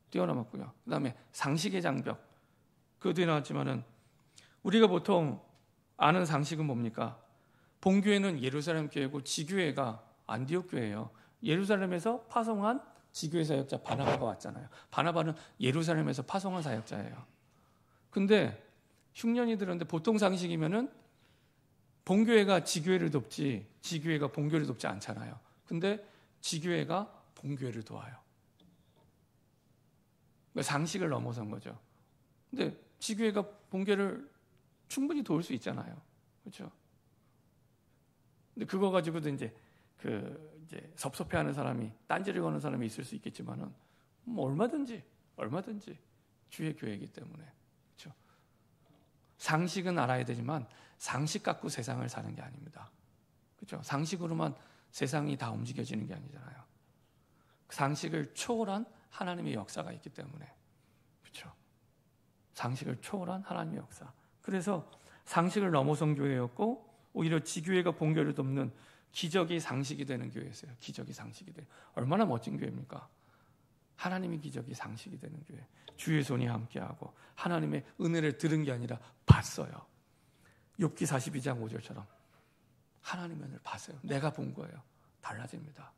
뛰어넘었고요. 그 다음에 상식의 장벽. 그것도 나왔지만은, 우리가 보통 아는 상식은 뭡니까? 본교회는 예루살렘 교회고 지교회가 안디옥 교회예요. 예루살렘에서 파송한 지교회 사역자 바나바가 왔잖아요. 바나바는 예루살렘에서 파송한 사역자예요. 근데 흉년이 들었는데 보통 상식이면은 본교회가 지교회를 돕지 지교회가 본교회를 돕지 않잖아요. 근데 지교회가 본교회를 도와요. 그러니까 상식을 넘어선 거죠. 근데 지교회가 본교회를 충분히 도울 수 있잖아요. 그렇죠? 근데 그거 가지고도 이제 섭섭해하는 사람이, 딴지를 거는 사람이 있을 수 있겠지만은 뭐 얼마든지 주의 교회이기 때문에. 그렇죠? 상식은 알아야 되지만 상식 갖고 세상을 사는 게 아닙니다. 그렇죠? 상식으로만 세상이 다 움직여지는 게 아니잖아요. 상식을 초월한 하나님의 역사가 있기 때문에. 그렇죠? 상식을 초월한 하나님의 역사. 그래서 상식을 넘어선 교회였고, 오히려 지교회가 본교회를 돕는 기적이 상식이 되는 교회였어요. 기적이 상식이 돼요. 얼마나 멋진 교회입니까? 하나님의 기적이 상식이 되는 교회. 주의 손이 함께하고 하나님의 은혜를 들은 게 아니라 봤어요. 욥기 42장 5절처럼 하나님의 은혜를 봤어요. 내가 본 거예요. 달라집니다.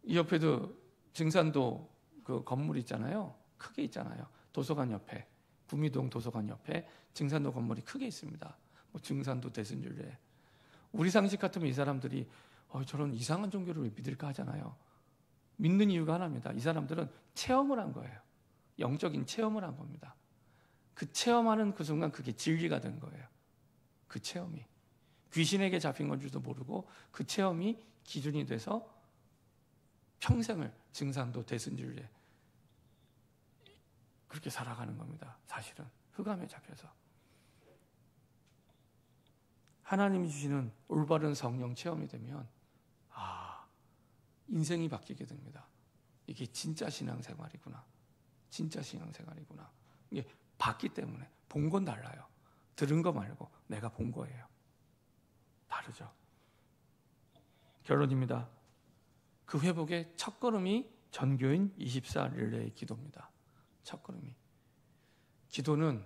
이 옆에도 증산도 그 건물 있잖아요. 크게 있잖아요. 도서관 옆에, 구미동 도서관 옆에 증산도 건물이 크게 있습니다. 뭐 증산도 대승줄에. 우리 상식 같으면 이 사람들이 저런 이상한 종교를 왜 믿을까 하잖아요. 믿는 이유가 하나입니다. 이 사람들은 체험을 한 거예요. 영적인 체험을 한 겁니다. 그 체험하는 그 순간 그게 진리가 된 거예요. 그 체험이. 귀신에게 잡힌 건 줄도 모르고 그 체험이 기준이 돼서 평생을 증산도 대승줄에 그렇게 살아가는 겁니다. 사실은 흑암에 잡혀서. 하나님이 주시는 올바른 성령 체험이 되면 인생이 바뀌게 됩니다. 이게 진짜 신앙생활이구나. 진짜 신앙생활이구나. 이게 봤기 때문에. 본 건 달라요. 들은 거 말고 내가 본 거예요. 다르죠. 결론입니다. 그 회복의 첫걸음이 전교인 24 릴레이 기도입니다. 첫걸음이. 기도는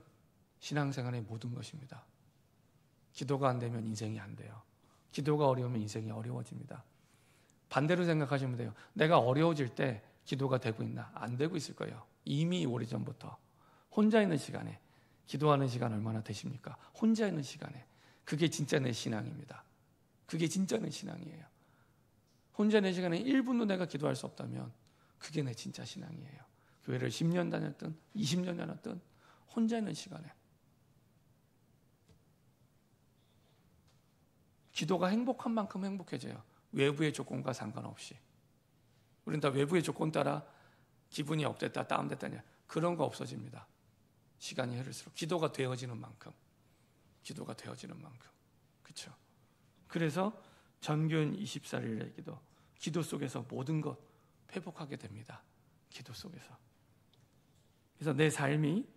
신앙생활의 모든 것입니다. 기도가 안 되면 인생이 안 돼요. 기도가 어려우면 인생이 어려워집니다. 반대로 생각하시면 돼요. 내가 어려워질 때 기도가 되고 있나? 안 되고 있을 거예요. 이미 오래전부터. 혼자 있는 시간에 기도하는 시간 얼마나 되십니까? 혼자 있는 시간에. 그게 진짜 내 신앙입니다. 그게 진짜 내 신앙이에요. 혼자 있는 시간에 1분도 내가 기도할 수 없다면 그게 내 진짜 신앙이에요. 교회를 10년 다녔든 20년 다녔든 혼자 있는 시간에. 기도가 행복한 만큼 행복해져요. 외부의 조건과 상관없이. 우리는 다 외부의 조건 따라 기분이 업됐다 다운됐다 그런 거 없어집니다. 시간이 흐를수록 기도가 되어지는 만큼. 그렇죠? 그래서 전교인 24일의 기도 속에서 모든 것 회복하게 됩니다. 기도 속에서. 그래서 내 삶이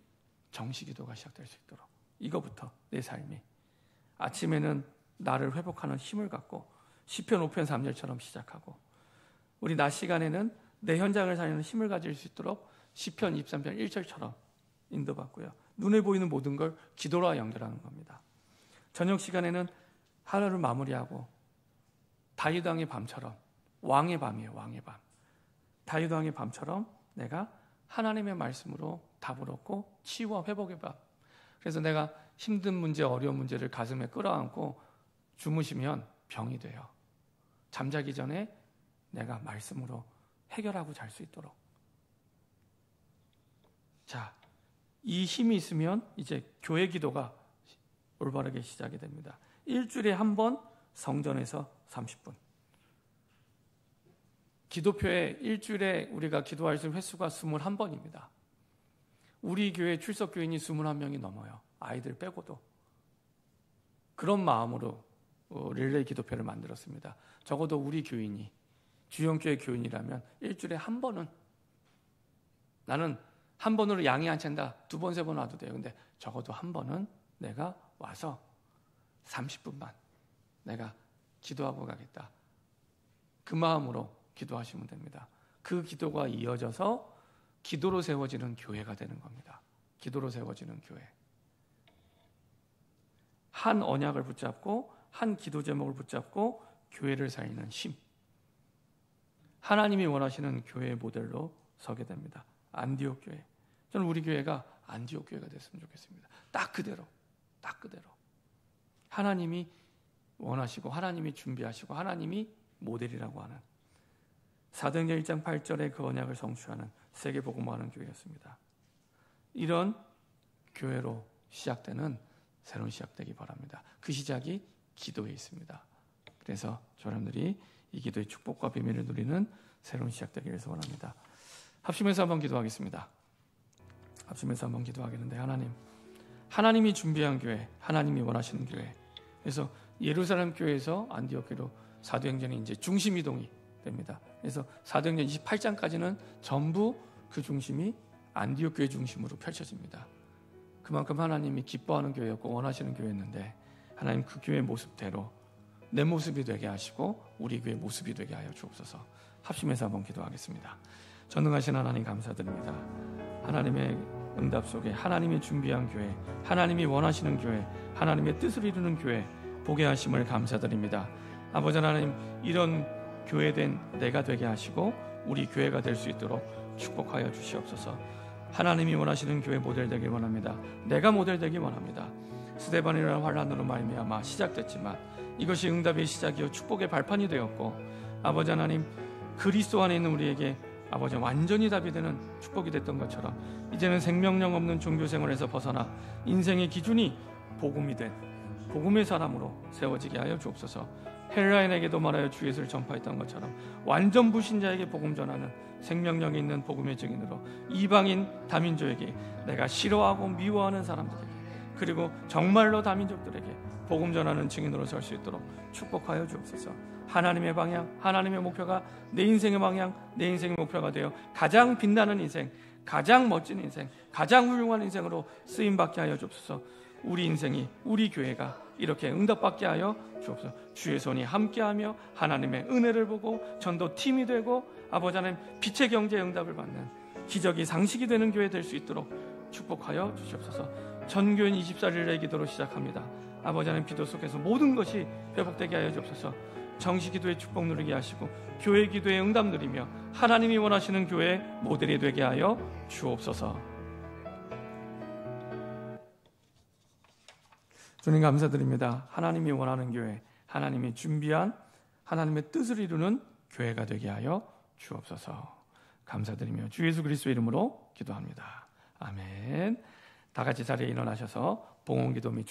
정시기도가 시작될 수 있도록. 이거부터 내 삶이. 아침에는 나를 회복하는 힘을 갖고 시편 5편 3절처럼 시작하고, 우리 낮 시간에는 내 현장을 살리는 힘을 가질 수 있도록 시편 23편 1절처럼 인도받고요. 눈에 보이는 모든 걸 기도로 연결하는 겁니다. 저녁 시간에는 하루를 마무리하고 다윗 왕의 밤처럼, 왕의 밤이에요. 왕의 밤. 다윗 왕의 밤처럼 내가 하나님의 말씀으로 답을 얻고 치유와 회복의 밤. 그래서 내가 힘든 문제, 어려운 문제를 가슴에 끌어안고 주무시면 병이 돼요. 잠자기 전에 내가 말씀으로 해결하고 잘 수 있도록. 자, 이 힘이 있으면 이제 교회 기도가 올바르게 시작이 됩니다. 일주일에 한 번 성전에서 30분. 기도표에 일주일에 우리가 기도할 수 있는 횟수가 21번입니다. 우리 교회 출석 교인이 21명이 넘어요. 아이들 빼고도 그런 마음으로 릴레이 기도표를 만들었습니다. 적어도 우리 교인이 주영교회 교인이라면 일주일에 한 번은, 나는 한 번으로 양이 안 찬다, 2번, 3번 와도 돼요. 근데 적어도 한 번은 내가 와서 30분만 내가 기도하고 가겠다. 그 마음으로 기도하시면 됩니다. 그 기도가 이어져서 기도로 세워지는 교회가 되는 겁니다. 기도로 세워지는 교회. 한 언약을 붙잡고 한 기도 제목을 붙잡고 교회를 살리는 힘. 하나님이 원하시는 교회의 모델로 서게 됩니다. 안디옥 교회. 저는 우리 교회가 안디옥 교회가 됐으면 좋겠습니다. 딱 그대로. 하나님이 원하시고 하나님이 준비하시고 하나님이 모델이라고 하는 사도행전 1장 8절의 그 언약을 성취하는 세계복음화하는 교회였습니다. 이런 교회로 시작되는 새로운 시작되기 바랍니다. 그 시작이 기도에 있습니다. 그래서 저러분들이 이 기도의 축복과 비밀을 누리는 새로운 시작되기를 소원합니다. 합심해서 한번 기도하겠습니다. 합심해서 한번 기도하겠는데, 하나님이 준비한 교회, 하나님이 원하시는 교회. 그래서 예루살렘 교회에서 안디옥 교회로 사도행전이 이제 중심 이동이 됩니다. 그래서 사도행전 28장까지는 전부 그 중심이 안디옥 교회 중심으로 펼쳐집니다. 그만큼 하나님이 기뻐하는 교회였고 원하시는 교회였는데, 하나님 그 교회의 모습대로 내 모습이 되게 하시고 우리 교회의 모습이 되게 하여 주옵소서. 합심해서 한번 기도하겠습니다. 전능하신 하나님 감사드립니다. 하나님의 응답 속에 하나님이 준비한 교회, 하나님이 원하시는 교회, 하나님의 뜻을 이루는 교회 보게 하심을 감사드립니다. 아버지 하나님, 이런 교회된 내가 되게 하시고 우리 교회가 될 수 있도록 축복하여 주시옵소서. 하나님이 원하시는 교회 모델 되길 원합니다. 내가 모델 되길 원합니다. 스데반이라는 환난으로 말미암아 시작됐지만 이것이 응답의 시작이요 축복의 발판이 되었고, 아버지 하나님, 그리스도 안에 있는 우리에게 아버지 완전히 답이 되는 축복이 됐던 것처럼 이제는 생명력 없는 종교 생활에서 벗어나 인생의 기준이 복음이 된 복음의 사람으로 세워지게 하여 주옵소서. 헬라인에게도 말하여 주 예수를 전파했던 것처럼 완전 불신자에게 복음 전하는 생명력이 있는 복음의 증인으로 이방인 다민족에게, 내가 싫어하고 미워하는 사람들에게, 그리고 정말로 다민족들에게 복음 전하는 증인으로 설 수 있도록 축복하여 주옵소서. 하나님의 방향, 하나님의 목표가 내 인생의 방향, 내 인생의 목표가 되어 가장 빛나는 인생, 가장 멋진 인생, 가장 훌륭한 인생으로 쓰임받게 하여 주옵소서. 우리 인생이, 우리 교회가 이렇게 응답받게 하여 주옵소서. 주의 손이 함께하며 하나님의 은혜를 보고 전도팀이 되고 아버지 하나님 빛의 경제의 응답을 받는 기적이 상식이 되는 교회 될 수 있도록 축복하여 주시옵소서. 전교인 24일의 기도로 시작합니다. 아버지 하나님, 기도 속에서 모든 것이 회복되게 하여 주옵소서. 정시 기도의 축복 누리게 하시고 교회 기도의 응답 누리며 하나님이 원하시는 교회의 모델이 되게 하여 주옵소서. 주님 감사드립니다. 하나님이 원하는 교회, 하나님이 준비한 하나님의 뜻을 이루는 교회가 되게 하여 주옵소서. 감사드리며 주 예수 그리스도의 이름으로 기도합니다. 아멘. 다 같이 자리에 일어나셔서 봉헌기도 및